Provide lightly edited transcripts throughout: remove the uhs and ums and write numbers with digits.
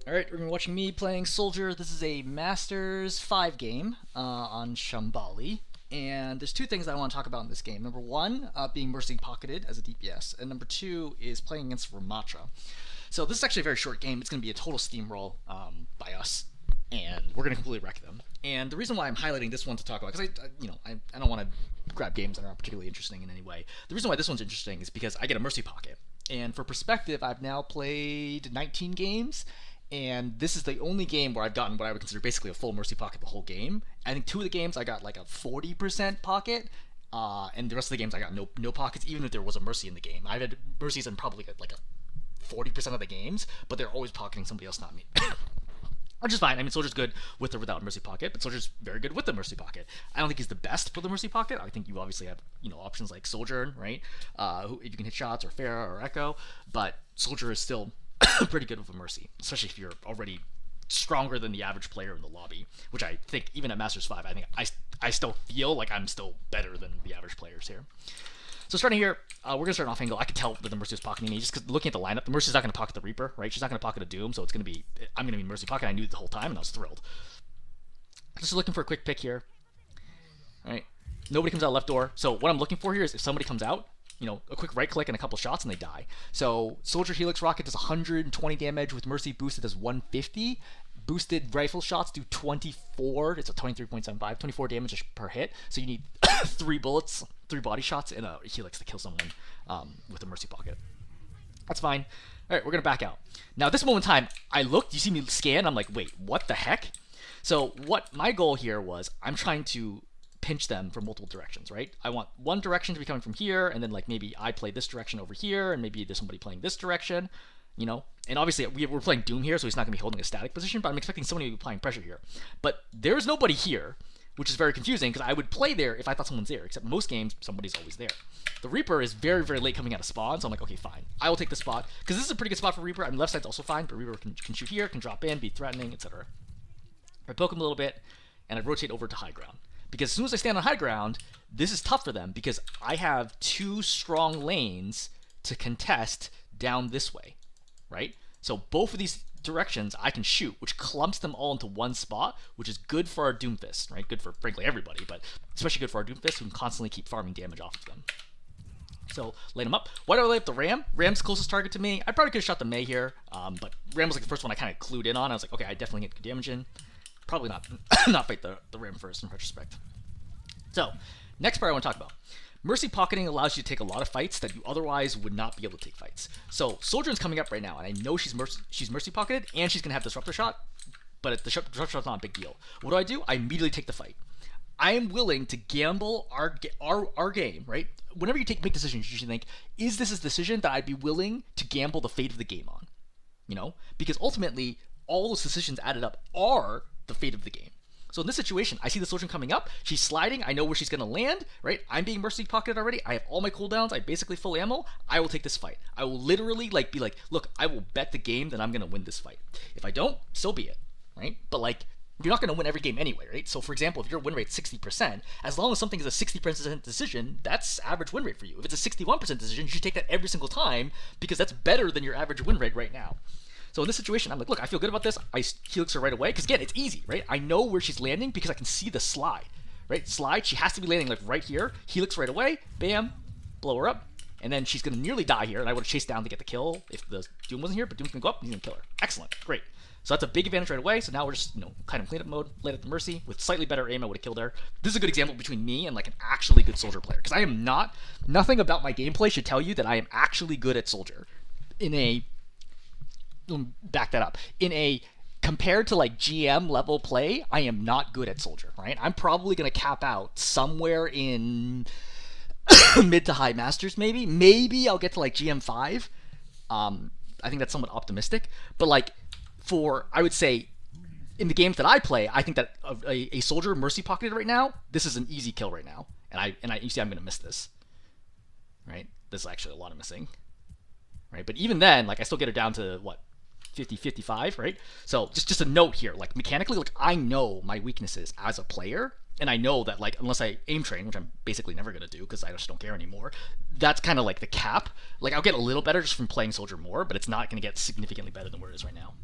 Alright, we're going to be watching me playing Soldier. This is a Masters 5 game on Shambali. And there's two things I want to talk about in this game. Number one, being mercy pocketed as a DPS. And number two is playing against Rammatra. So this is actually a very short game. It's going to be a total steamroll by us. And we're going to completely wreck them. And the reason why I'm highlighting this one to talk about, because I don't want to grab games that aren't particularly interesting in any way. The reason why this one's interesting is because I get a mercy pocket. And for perspective, I've now played 19 games. And this is the only game where I've gotten what I would consider basically a full mercy pocket the whole game. I think two of the games I got like a 40% pocket, and the rest of the games I got no pockets, even if there was a mercy in the game. I've had mercies in probably like a 40% of the games, but they're always pocketing somebody else, not me. Which is fine. I mean, Soldier's good with or without mercy pocket, but Soldier's very good with the mercy pocket. I don't think he's the best for the mercy pocket. I think you obviously have options like Soldier, right? Who if you can hit shots, or Farah or Echo, but Soldier is still pretty good with a mercy, especially if you're already stronger than the average player in the lobby, which I think even at Masters 5, I think I still feel like I'm still better than the average players here. So starting here, we're going to start an off angle. I could tell that the Mercy was pocketing me just because looking at the lineup, the Mercy's not going to pocket the Reaper, right? She's not going to pocket a Doom, so I'm going to be Mercy pocket. I knew it the whole time, and I was thrilled. Just looking for a quick pick here. All right, nobody comes out left door. So what I'm looking for here is if somebody comes out, a quick right click and a couple shots and they die. So Soldier Helix Rocket does 120 damage with Mercy boosted does 150. Boosted rifle shots do 24. It's a 23.75, 24 damage per hit. So you need 3 bullets, 3 body shots, and a Helix to kill someone with a Mercy pocket. That's fine. All right, we're gonna back out. Now, this moment in time, I looked. You see me scan. I'm like, wait, what the heck? So what my goal here was, I'm trying to pinch them from multiple directions, right? I want one direction to be coming from here, and then like maybe I play this direction over here, and maybe there's somebody playing this direction, And obviously we're playing Doom here, so he's not going to be holding a static position, but I'm expecting somebody to be applying pressure here. But there's nobody here, which is very confusing, because I would play there if I thought someone's there, except most games, somebody's always there. The Reaper is very, very late coming out of spawn, so I'm like, okay, fine. I will take the spot, because this is a pretty good spot for Reaper. I mean, left side's also fine, but Reaper can shoot here, can drop in, be threatening, etc. I poke him a little bit, and I rotate over to high ground. Because as soon as I stand on high ground, this is tough for them because I have 2 strong lanes to contest down this way, right? So both of these directions I can shoot, which clumps them all into one spot, which is good for our Doomfist, right? Good for, frankly, everybody, but especially good for our Doomfist who can constantly keep farming damage off of them. So, light them up. Why do I light up the Ram? Ram's the closest target to me. I probably could have shot the Mei here, but Ram was like the first one I kind of clued in on. I was like, okay, I definitely get good damage in. Probably not fight the Ram first in retrospect. So, next part I want to talk about. Mercy pocketing allows you to take a lot of fights that you otherwise would not be able to take fights. So, Soldier's coming up right now, and I know she's mercy pocketed, and she's going to have Disruptor Shot, but the Disruptor Shot's not a big deal. What do? I immediately take the fight. I am willing to gamble our game, right? Whenever you make decisions, you should think, is this a decision that I'd be willing to gamble the fate of the game on? Because ultimately, all those decisions added up are the fate of the game. So in this situation, I see the Soldier coming up. She's sliding. I know where she's going to land, right? I'm being mercy pocketed already. I have all my cooldowns. I basically full ammo. I will take this fight. I will literally be like, look, I will bet the game that I'm going to win this fight. If I don't, so be it, right? But you're not going to win every game anyway, right? So for example, if your win rate's 60%, as long as something is a 60% decision, that's average win rate for you. If it's a 61% decision, you should take that every single time because that's better than your average win rate right now. So in this situation, I'm like, look, I feel good about this. I helix her right away. Because again, it's easy, right? I know where she's landing because I can see the slide, right? Slide, she has to be landing right here. Helix right away. Bam. Blow her up. And then she's going to nearly die here. And I would have chased down to get the kill if the Doom wasn't here. But Doom's going to go up and he's going to kill her. Excellent. Great. So that's a big advantage right away. So now we're just, kind of cleanup mode. Light up the Mercy. With slightly better aim, I would have killed her. This is a good example between me and an actually good Soldier player. Because I am not, nothing about my gameplay should tell you that I am actually good at Soldier. Back that up. Compared to GM level play, I am not good at Soldier, right? I'm probably going to cap out somewhere in mid to high Masters, maybe. Maybe I'll get to GM 5. I think that's somewhat optimistic. But I would say, in the games that I play, I think that a Soldier mercy pocketed right now, this is an easy kill right now. You see I'm going to miss this, right? There's actually a lot of missing, right? But even then, I still get her down to, 50, 55, right? So just a note here, mechanically, I know my weaknesses as a player, and I know that unless I aim train, which I'm basically never gonna do because I just don't care anymore, that's kind of the cap. I'll get a little better just from playing Soldier more, but it's not gonna get significantly better than where it is right now.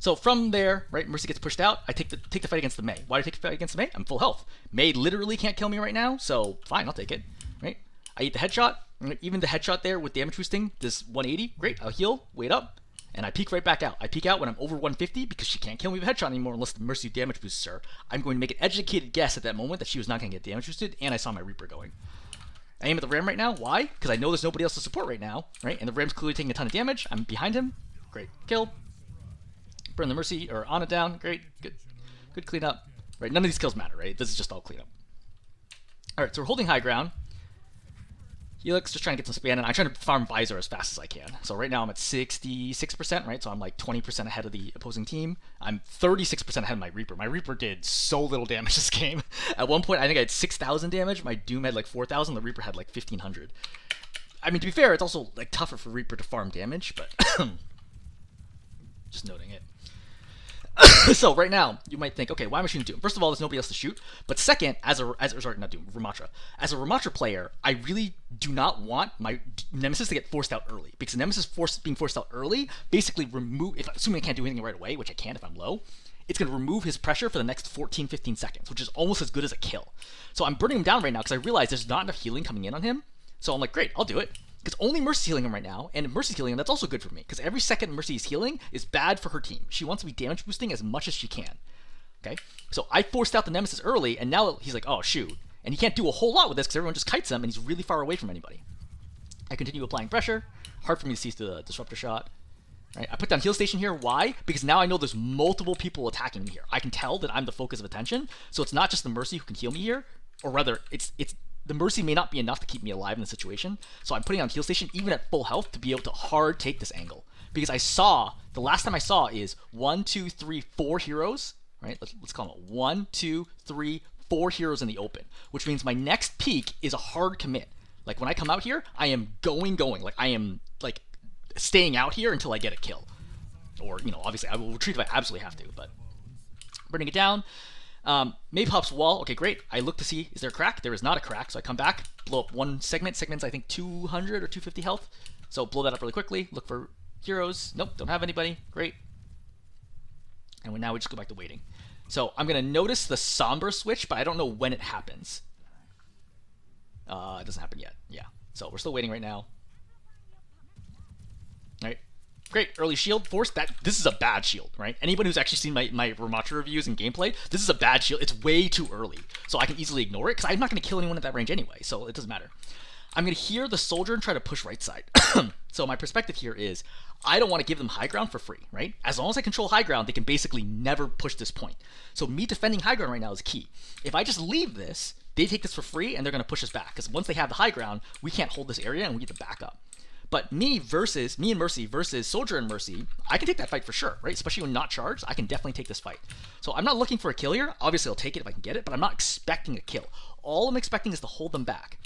So from there, right, Mercy gets pushed out. I take the fight against the Mei. Why do I take the fight against the Mei? I'm full health. Mei literally can't kill me right now, so fine, I'll take it. Right? I eat the headshot. Even the headshot there with damage boosting, this 180, great. I'll heal, wait up, and I peek right back out. I peek out when I'm over 150 because she can't kill me with a headshot anymore unless the Mercy damage boosts her. I'm going to make an educated guess at that moment that she was not going to get damage boosted, and I saw my Reaper going. I aim at the Ram right now. Why? Because I know there's nobody else to support right now, right? And the Ram's clearly taking a ton of damage. I'm behind him. Great. Kill. Burn the Mercy, or Ana down. Great. Good cleanup. Right, none of these kills matter, right? This is just all cleanup. Alright, so we're holding high ground. Helix, just trying to get some span, and I'm trying to farm Visor as fast as I can. So right now I'm at 66%, right? So I'm like 20% ahead of the opposing team. I'm 36% ahead of my Reaper. My Reaper did so little damage this game. At one point, I think I had 6,000 damage. My Doom had like 4,000. The Reaper had like 1,500. I mean, to be fair, it's also like tougher for Reaper to farm damage, but just noting it. So right now, you might think, okay, why am I shooting Doom? First of all, there's nobody else to shoot. But second, sorry, not Doom, Rammatra. As a Rammatra player, I really do not want my Nemesis to get forced out early. Because Nemesis being forced out early basically assuming I can't do anything right away, which I can if I'm low, it's going to remove his pressure for the next 14, 15 seconds, which is almost as good as a kill. So I'm burning him down right now because I realize there's not enough healing coming in on him. So I'm like, great, I'll do it. Because only Mercy's healing him right now, and if Mercy's healing him, that's also good for me. Because every second Mercy is healing is bad for her team. She wants to be damage boosting as much as she can. Okay? So I forced out the Nemesis early, and now he's like, oh, shoot. And he can't do a whole lot with this because everyone just kites him, and he's really far away from anybody. I continue applying pressure. Hard for me to see the Disruptor shot. Right? I put down Heal Station here. Why? Because now I know there's multiple people attacking me here. I can tell that I'm the focus of attention, so it's not just the Mercy who can heal me here, or rather, it's the Mercy may not be enough to keep me alive in the situation, so I'm putting on Heal Station even at full health to be able to hard take this angle. Because the last time I saw is 1, 2, 3, 4 heroes, right? Let's call them 1, 2, 3, 4 heroes in the open, which means my next peak is a hard commit. Like when I come out here, I am going. Like I am like staying out here until I get a kill. Or, obviously I will retreat if I absolutely have to, but burning it down. Mei pops wall. Okay, great. I look to see, is there a crack? There is not a crack, so I come back, blow up one segment. Segment's, I think, 200 or 250 health. So blow that up really quickly. Look for heroes. Nope, don't have anybody. Great. And now we just go back to waiting. So I'm going to notice the Somber switch, but I don't know when it happens. It doesn't happen yet. Yeah. So we're still waiting right now. All right. Great, early shield force. This is a bad shield, right? Anybody who's actually seen my Rammatra reviews and gameplay, this is a bad shield. It's way too early, so I can easily ignore it because I'm not going to kill anyone at that range anyway, so it doesn't matter. I'm going to hear the soldier and try to push right side. So my perspective here is I don't want to give them high ground for free, right? As long as I control high ground, they can basically never push this point. So me defending high ground right now is key. If I just leave this, they take this for free and they're going to push us back because once they have the high ground, we can't hold this area and we get to back up. But me and Mercy versus Soldier and Mercy, I can take that fight for sure, right? Especially when not charged, I can definitely take this fight. So I'm not looking for a kill here. Obviously, I'll take it if I can get it, but I'm not expecting a kill. All I'm expecting is to hold them back.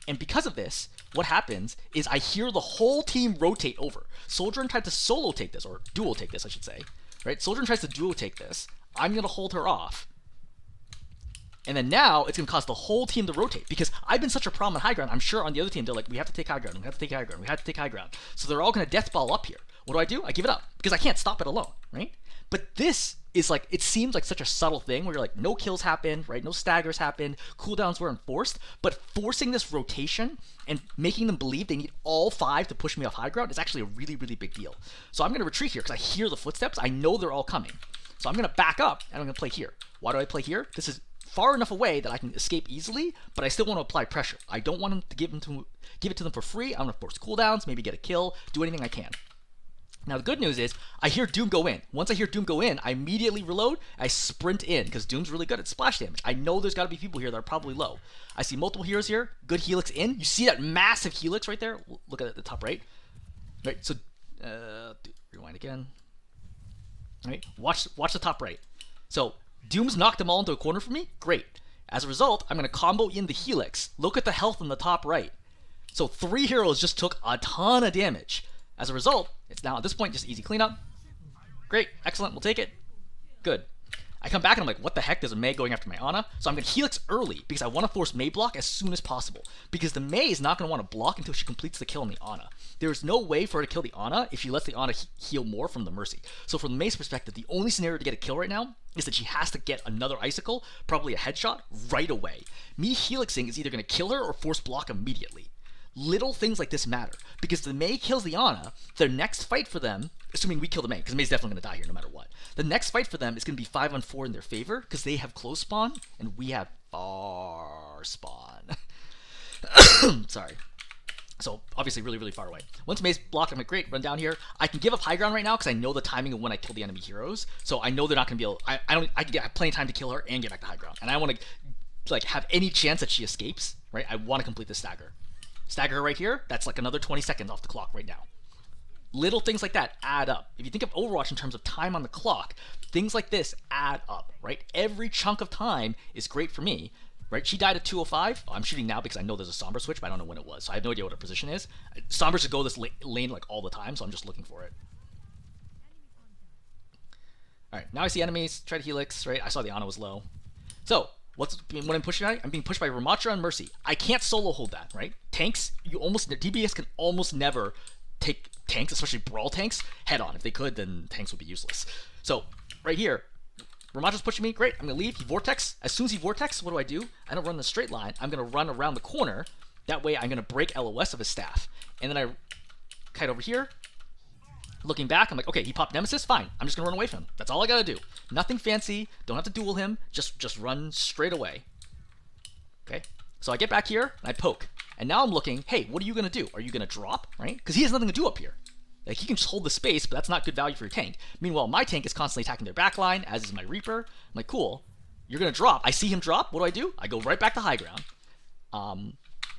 And because of this, what happens is I hear the whole team rotate over. Soldier tries to solo take this, or dual take this, I should say. Right? Soldier tries to dual take this. I'm going to hold her off. And then now it's going to cause the whole team to rotate because I've been such a problem on high ground. I'm sure on the other team they're like, we have to take high ground, we have to take high ground, we have to take high ground. So they're all going to death ball up here. What do? I give it up because I can't stop it alone, right? But this is like, it seems like such a subtle thing where you're like, no kills happened, right? No staggers happened, cooldowns were enforced, but forcing this rotation and making them believe they need all 5 to push me off high ground is actually a really, really big deal. So I'm going to retreat here because I hear the footsteps. I know they're all coming. So I'm going to back up and I'm going to play here. Why do I play here? This is far enough away that I can escape easily, but I still want to apply pressure. I don't want to give it to them for free. I want to force cooldowns, maybe get a kill, do anything I can. Now the good news is I hear Doom go in. Once I hear Doom go in, I immediately reload. I sprint in because Doom's really good at splash damage. I know there's got to be people here that are probably low. I see multiple heroes here. Good helix in. You see that massive helix right there? Look at it at the top right. Right. So rewind again. Right. Watch the top right. So Doom's knocked them all into a corner for me. Great. As a result, I'm going to combo in the helix. Look at the health in the top right. So 3 heroes just took a ton of damage. As a result, it's now at this point just easy cleanup. Great. Excellent. We'll take it. Good. I come back and I'm like, what the heck? There's a Mei going after my Ana. So I'm going to Helix early because I want to force Mei block as soon as possible. Because the Mei is not going to want to block until she completes the kill on the Ana. There's no way for her to kill the Ana if she lets the Ana heal more from the Mercy. So from the Mei's perspective, the only scenario to get a kill right now is that she has to get another Icicle, probably a headshot, right away. Me Helixing is either going to kill her or force block immediately. Little things like this matter, because the Mei kills the Ana, their next fight for them, assuming we kill the Mei, because Mei's definitely going to die here no matter what, the next fight for them is going to be 5-on-4 in their favor, because they have close spawn, and we have far spawn. Sorry. So, obviously really, really far away. Once Mei's blocked, I'm like, great, run down here. I can give up high ground right now, because I know the timing of when I kill the enemy heroes, so I know they're not going to be able, I have plenty of time to kill her and get back to high ground, and I want to, like, have any chance that she escapes, right? I want to complete this stagger. Stagger her right here, that's like another 20 seconds off the clock right now. Little things like that add up. If you think of Overwatch in terms of time on the clock, things like this add up, right? Every chunk of time is great for me, right? She died at 2:05. I'm shooting now because I know there's a Sombra switch, but I don't know when it was, so I have no idea what her position is. Sombras should go this lane like all the time, so I'm just looking for it. Alright, now I see enemies, try to Helix, right? I saw the Ana was low. So, what I'm pushing at? I'm being pushed by Rammatra and Mercy. I can't solo hold that, right? Tanks, DPS can almost never take tanks, especially brawl tanks, head on. If they could, then tanks would be useless. So, right here, Rammatra's pushing me, great, I'm gonna leave, he vortex. As soon as he vortex, what do? I don't run the straight line, I'm gonna run around the corner. That way I'm gonna break LOS of his staff. And then I kite over here. Looking back, I'm like, okay, he popped Nemesis, fine. I'm just gonna run away from him. That's all I gotta do. Nothing fancy, don't have to duel him, just run straight away. Okay, so I get back here, and I poke. And now I'm looking, hey, what are you gonna do? Are you gonna drop, right? Because he has nothing to do up here. Like, he can just hold the space, but that's not good value for your tank. Meanwhile, my tank is constantly attacking their backline, as is my Reaper. I'm like, cool, you're gonna drop. I see him drop, what do? I go right back to high ground.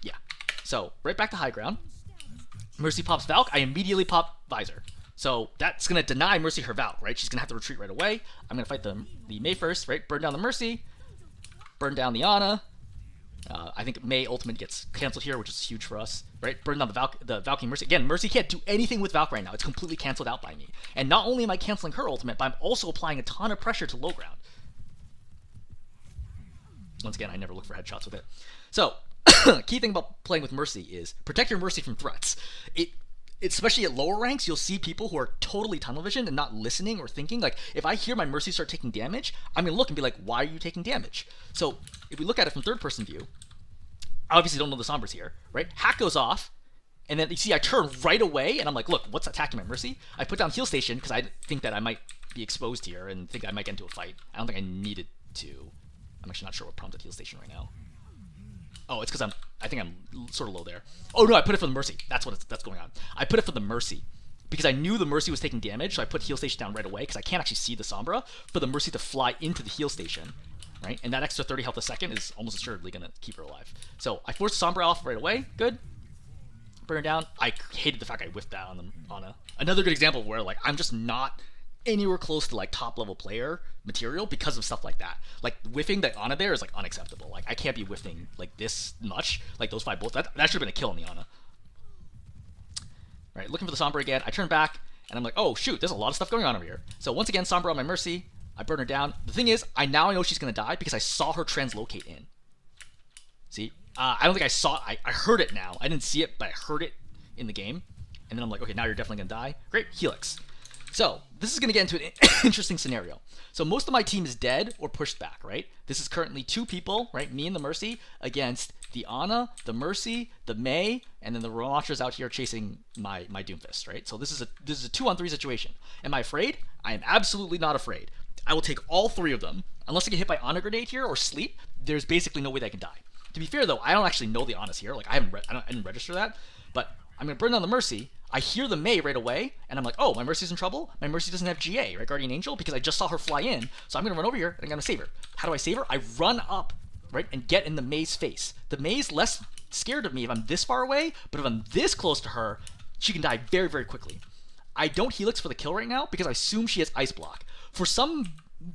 Yeah, so right back to high ground. Mercy pops Valk, I immediately pop Visor. So that's going to deny Mercy her Valk, right? She's going to have to retreat right away. I'm going to fight the Mei first, right? Burn down the Mercy. Burn down the Ana. I think Mei ultimate gets canceled here, which is huge for us, right? Burn down the Valkyrie Mercy. Again, Mercy can't do anything with Valk right now. It's completely canceled out by me. And not only am I canceling her ultimate, but I'm also applying a ton of pressure to low ground. Once again, I never look for headshots with it. So, key thing about playing with Mercy is protect your Mercy from threats. Especially at lower ranks, you'll see people who are totally tunnel vision and not listening or thinking. Like, if I hear my Mercy start taking damage, I'm going to look and be like, why are you taking damage? So, if we look at it from third-person view, I obviously don't know the Sombras here, right? Hack goes off, and then you see I turn right away, and I'm like, look, what's attacking my Mercy? I put down Heal Station because I think that I might be exposed here and think I might get into a fight. I don't think I needed to. I'm actually not sure what prompted Heal Station right now. Oh, it's because I think I'm sort of low there. Oh no, I put it for the Mercy. That's going on. I put it for the Mercy because I knew the Mercy was taking damage, so I put Heal Station down right away because I can't actually see the Sombra for the Mercy to fly into the Heal Station, right? And that extra 30 health a second is almost assuredly going to keep her alive. So I forced Sombra off right away. Good. Burn her down. I hated the fact I whiffed that on Ana. Another good example where like I'm just not anywhere close to like top level player material because of stuff like that. Like whiffing the Ana there is like unacceptable. Like I can't be whiffing like this much. Like those 5 bullets. That should have been a kill on the Ana. Right, looking for the Sombra again. I turn back and I'm like, oh shoot, there's a lot of stuff going on over here. So once again, Sombra on my Mercy. I burn her down. The thing is, I know she's gonna die because I saw her translocate in. See, I don't think I saw it. I heard it now. I didn't see it, but I heard it in the game. And then I'm like, okay, now you're definitely gonna die. Great, Helix. So, this is going to get into an interesting scenario. So, most of my team is dead or pushed back, right? This is currently 2 people, right? Me and the Mercy against the Ana, the Mercy, the Mei, and then the Rammatra's out here chasing my Doomfist, right? So, this is a 2-on-3 situation. Am I afraid? I am absolutely not afraid. I will take all 3 of them. Unless I get hit by Ana Grenade here or sleep, there's basically no way that I can die. To be fair, though, I don't actually know the Ana's here. Like, I didn't register that. But I'm going to burn down the Mercy. I hear the Mei right away, and I'm like, oh, my Mercy's in trouble? My Mercy doesn't have GA, right? Guardian Angel, because I just saw her fly in, so I'm going to run over here, and I'm going to save her. How do I save her? I run up, right, and get in the Mei's face. The Mei's less scared of me if I'm this far away, but if I'm this close to her, she can die very, very quickly. I don't Helix for the kill right now, because I assume she has Ice Block. For some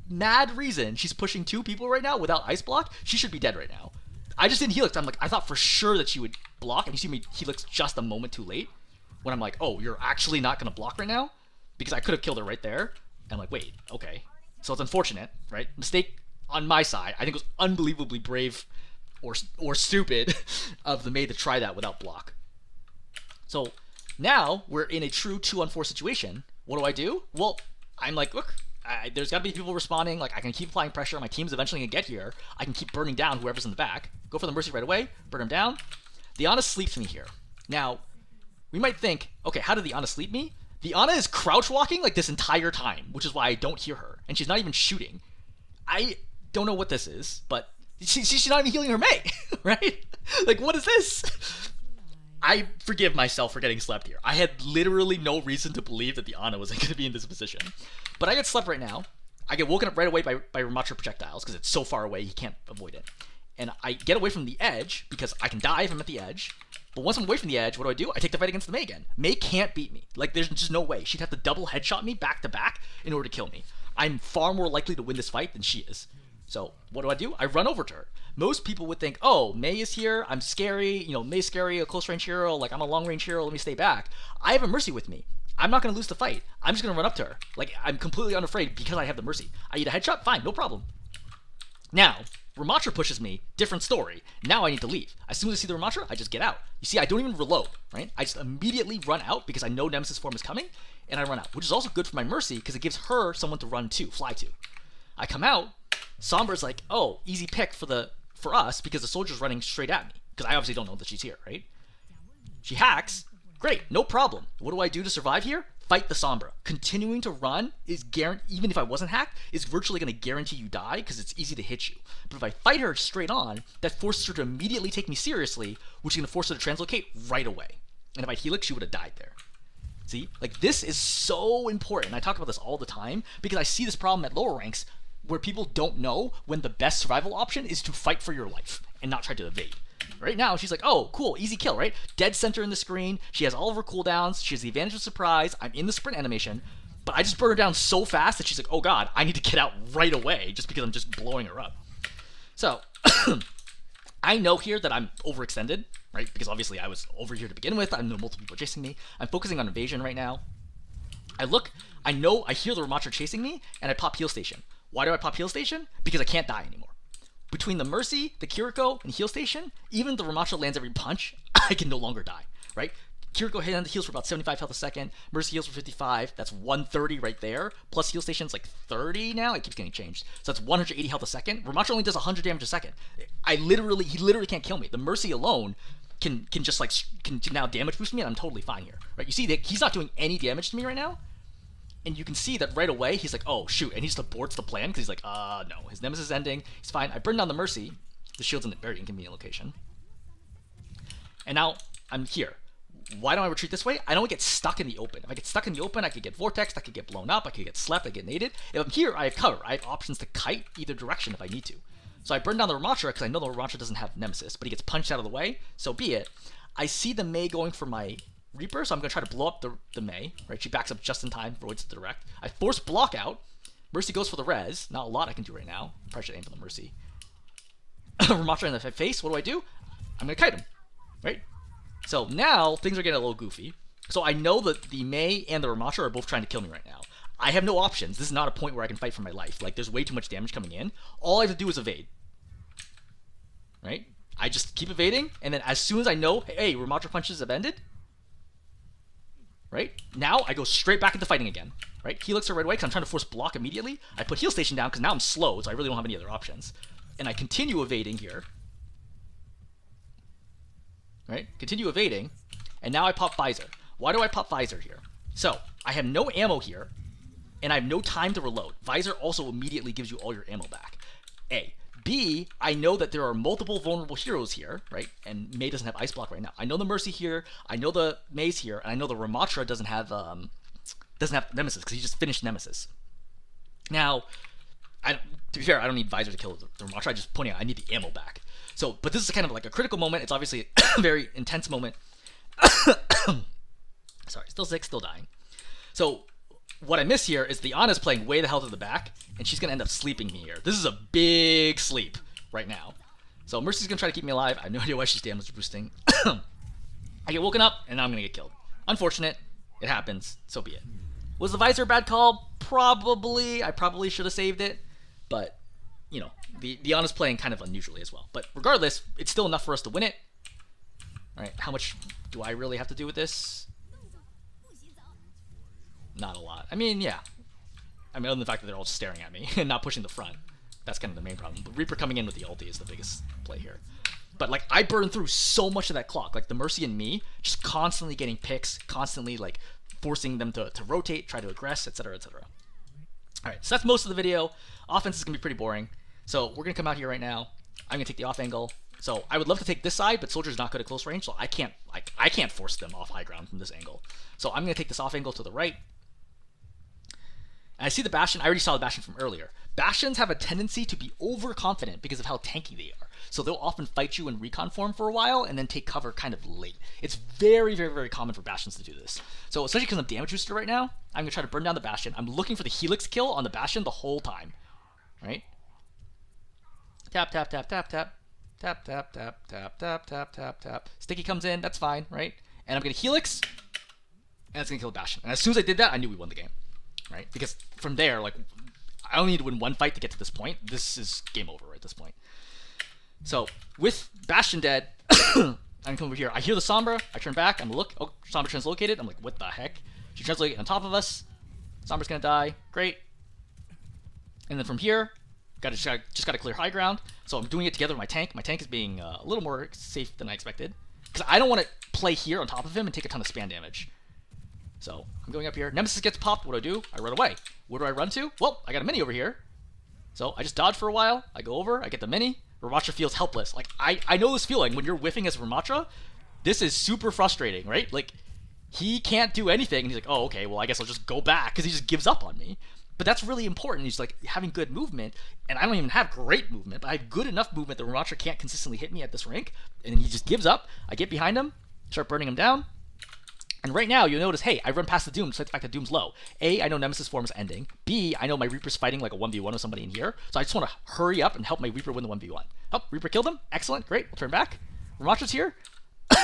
mad reason, she's pushing 2 people right now without Ice Block. She should be dead right now. I just didn't Helix. I'm like, I thought for sure that she would block, and you see me Helix just a moment too late. When I'm like, oh, you're actually not going to block right now? Because I could have killed her right there. And I'm like, wait, okay. So it's unfortunate, right? Mistake on my side. I think it was unbelievably brave or stupid of the maid to try that without block. So now we're in a true 2-on-4 situation. What do? Well, I'm like, look, there's got to be people responding. Like, I can keep applying pressure. My team's eventually going to get here. I can keep burning down whoever's in the back. Go for the Mercy right away. Burn him down. The Ana sleeps me here. Now, we might think, okay, how did the Ana sleep me? The Ana is crouch walking like this entire time, which is why I don't hear her. And she's not even shooting. I don't know what this is, but she's not even healing her Mei, right? Like, what is this? I forgive myself for getting slept here. I had literally no reason to believe that the Ana was going to be in this position. But I get slept right now. I get woken up right away by Rammatra projectiles because it's so far away he can't avoid it. And I get away from the edge because I can die if I'm at the edge. But once I'm away from the edge, what do? I take the fight against the Mei again. Mei can't beat me. Like, there's just no way. She'd have to double headshot me back to back in order to kill me. I'm far more likely to win this fight than she is. So what do? I run over to her. Most people would think, oh, Mei is here, I'm scary, you know, Mei's scary, a close range hero, like I'm a long range hero, let me stay back. I have a Mercy with me. I'm not going to lose the fight. I'm just going to run up to her. Like, I'm completely unafraid because I have the Mercy. I need a headshot? Fine, no problem. Now, Rammatra pushes me, different story. Now I need to leave. As soon as I see the Rammatra, I just get out. You see, I don't even reload, right? I just immediately run out because I know Nemesis form is coming, and I run out, which is also good for my Mercy because it gives her someone to run to, fly to. I come out, Sombra's like, oh, easy pick for us because the soldier's running straight at me. Because I obviously don't know that she's here, right? She hacks. Great, no problem. What do I do to survive here? Fight the Sombra. Continuing to run is even if I wasn't hacked, is virtually going to guarantee you die because it's easy to hit you. But if I fight her straight on, that forces her to immediately take me seriously, which is going to force her to translocate right away. And if I helix, she would have died there. See? Like, this is so important. I talk about this all the time because I see this problem at lower ranks where people don't know when the best survival option is to fight for your life and not try to evade. Right now, she's like, oh, cool, easy kill, right? Dead center in the screen. She has all of her cooldowns. She has the advantage of surprise. I'm in the sprint animation. But I just burn her down so fast that she's like, oh god, I need to get out right away just because I'm just blowing her up. So, I know here that I'm overextended, right? Because obviously I was over here to begin with. I know multiple people chasing me. I'm focusing on evasion right now. I hear the Rammatra chasing me, and I pop heal station. Why do I pop heal station? Because I can't die anymore. Between the Mercy, the Kiriko, and heal station, even if the Rammatra lands every punch, I can no longer die, right? Kiriko heals for about 75 health a second, Mercy heals for 55, that's 130 right there, plus heal station's like 30 now, it keeps getting changed, so that's 180 health a second. Rammatra only does 100 damage a second. He literally can't kill me. The Mercy alone can now damage boost me, and I'm totally fine here, right? You see that he's not doing any damage to me right now, and you can see that right away, he's like, oh, shoot, and he just aborts the plan, because he's like, no, his Nemesis is ending, he's fine. I burn down the Mercy, the shield's in a very inconvenient location, and now I'm here. Why don't I retreat this way? I don't get stuck in the open. If I get stuck in the open, I could get vortexed, I could get blown up, I could get slept, I get naded. If I'm here, I have cover. I have options to kite either direction if I need to. So I burn down the Rammatra because I know the Rammatra doesn't have Nemesis, but he gets punched out of the way, so be it. I see the Mei going for my Reaper, so I'm going to try to blow up the Mei, right? She backs up just in time, avoids the direct. I force block out. Mercy goes for the res. Not a lot I can do right now. Probably should aim for the Mercy. Rammatra in the face, what do? I'm going to kite him, right? So now things are getting a little goofy. So I know that the Mei and the Rammatra are both trying to kill me right now. I have no options. This is not a point where I can fight for my life. Like, there's way too much damage coming in. All I have to do is evade. Right? I just keep evading, and then as soon as I know, hey, Rammatra punches have ended, right? Now I go straight back into fighting again. Right? Helix her right away because I'm trying to force block immediately. I put heal station down because now I'm slow, so I really don't have any other options. And I continue evading here. Right? Continue evading, and now I pop Visor. Why do I pop Visor here? So, I have no ammo here, and I have no time to reload. Visor also immediately gives you all your ammo back. A. B, I know that there are multiple vulnerable heroes here, right? And Mei doesn't have Ice Block right now. I know the Mercy here, I know the Mei's here, and I know the Rammatra doesn't have Nemesis, because he just finished Nemesis. Now, to be fair, I don't need Visor to kill the Rammatra, I'm just pointing out I need the ammo back. So, but this is kind of like a critical moment. It's obviously a very intense moment. Sorry, still sick, still dying. So, what I miss here is the Ana's playing way the hell to the back, and she's going to end up sleeping me here. This is a big sleep right now. So, Mercy's going to try to keep me alive. I have no idea why she's damage boosting. I get woken up, and now I'm going to get killed. Unfortunate. It happens. So be it. Was the Visor a bad call? I probably should have saved it, but you know, the honest playing kind of unusually as well. But regardless, it's still enough for us to win it. All right, how much do I really have to do with this? Not a lot. I mean, yeah. I mean, other than the fact that they're all just staring at me and not pushing the front. That's kind of the main problem. But Reaper coming in with the ulti is the biggest play here. But like, I burn through so much of that clock. Like the Mercy and me, just constantly getting picks, constantly like forcing them to rotate, try to aggress, etc., etc. All right, so that's most of the video. Offense is gonna be pretty boring. So we're gonna come out here right now. I'm gonna take the off angle. So I would love to take this side, but Soldier's not good at close range, so I can't force them off high ground from this angle. So I'm gonna take this off angle to the right. And I see the Bastion. I already saw the Bastion from earlier. Bastions have a tendency to be overconfident because of how tanky they are. So they'll often fight you in recon form for a while and then take cover kind of late. It's very, very, very common for Bastions to do this. So especially because I'm damage booster right now, I'm going to try to burn down the Bastion. I'm looking for the Helix kill on the Bastion the whole time. Right? Tap, tap, tap, tap, tap. Tap, tap, tap, tap, tap, tap, tap, tap. Sticky comes in. That's fine, right? And I'm going to Helix. And it's going to kill the Bastion. And as soon as I did that, I knew we won the game. Right? Because from there, like, I only need to win one fight to get to this point. This is game over at this point. So, with Bastion dead, I'm coming over here. I hear the Sombra. I turn back. I'm look. Oh, Sombra translocated. I'm like, what the heck? She translocated on top of us. Sombra's gonna die. Great. And then from here, just gotta clear high ground. So I'm doing it together with my tank. My tank is being a little more safe than I expected. Because I don't want to play here on top of him and take a ton of spam damage. So, I'm going up here. Nemesis gets popped. What do? I run away. Where do I run to? Well, I got a mini over here. So, I just dodge for a while. I go over. I get the mini. Rammatra feels helpless. Like, I know this feeling when you're whiffing as Rammatra. This is super frustrating, right? Like, he can't do anything. And he's like, oh, okay, well, I guess I'll just go back. Because he just gives up on me. But that's really important. He's like, having good movement. And I don't even have great movement. But I have good enough movement that Rammatra can't consistently hit me at this rank. And then he just gives up. I get behind him. Start burning him down. And right now, you'll notice, hey, I run past the Doom, despite the fact that Doom's low. A, I know Nemesis form is ending. B, I know my Reaper's fighting like a 1v1 with somebody in here. So I just want to hurry up and help my Reaper win the 1v1. Oh, Reaper killed him. Excellent. Great. We'll turn back. Rammatra's here.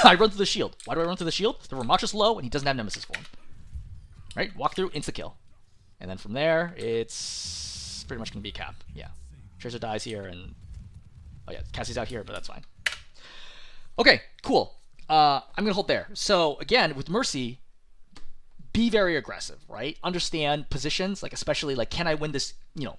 I run through the shield. Why do I run through the shield? The Rammatra's low, and he doesn't have Nemesis form. Right? Walk through, insta-kill. And then from there, it's pretty much going to be a cap. Yeah. Tracer dies here, and... oh yeah, Cassie's out here, but that's fine. Okay, cool. I'm going to hold there. So, again, with Mercy, be very aggressive, right? Understand positions, like especially, like, can I win this, you know,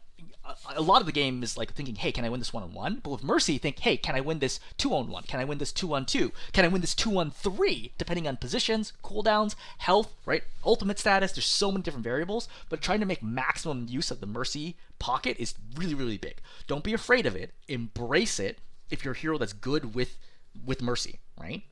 a lot of the game is like thinking, hey, can I win this 1-on-1? But with Mercy, think, hey, can I win this 2-on-1? Can I win this 2-on-2? Can I win this 2-on-3? Depending on positions, cooldowns, health, right? Ultimate status, there's so many different variables, but trying to make maximum use of the Mercy pocket is really, really big. Don't be afraid of it. Embrace it if you're a hero that's good with Mercy, right?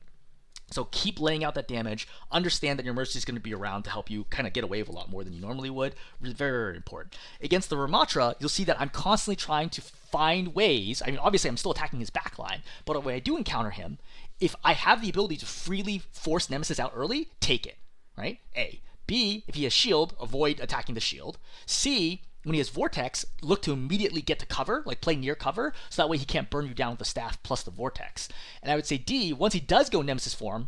So keep laying out that damage. Understand that your Mercy is going to be around to help you kind of get away with a lot more than you normally would. Very, very important. Against the Rammatra, you'll see that I'm constantly trying to find ways. I mean, obviously, I'm still attacking his backline, but when I do encounter him, if I have the ability to freely force Nemesis out early, take it, right? A. B, if he has shield, avoid attacking the shield. C, when he has Vortex, look to immediately get to cover, like play near cover, so that way he can't burn you down with the staff plus the Vortex. And I would say D, once he does go Nemesis form,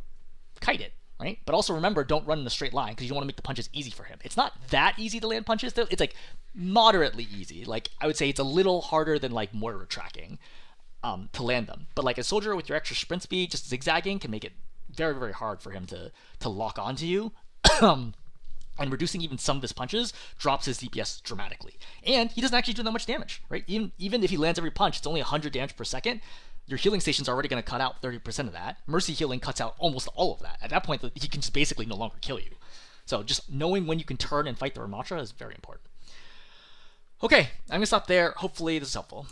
kite it, right? But also remember, don't run in a straight line, because you don't want to make the punches easy for him. It's not that easy to land punches, though. It's like moderately easy. Like, I would say it's a little harder than like mortar tracking to land them. But like a soldier with your extra sprint speed, just zigzagging can make it very, very hard for him to lock onto you. And reducing even some of his punches drops his DPS dramatically. And he doesn't actually do that much damage, right? Even if he lands every punch, it's only 100 damage per second. Your healing station's already going to cut out 30% of that. Mercy healing cuts out almost all of that. At that point, he can just basically no longer kill you. So just knowing when you can turn and fight the Rammatra is very important. Okay, I'm going to stop there. Hopefully this is helpful.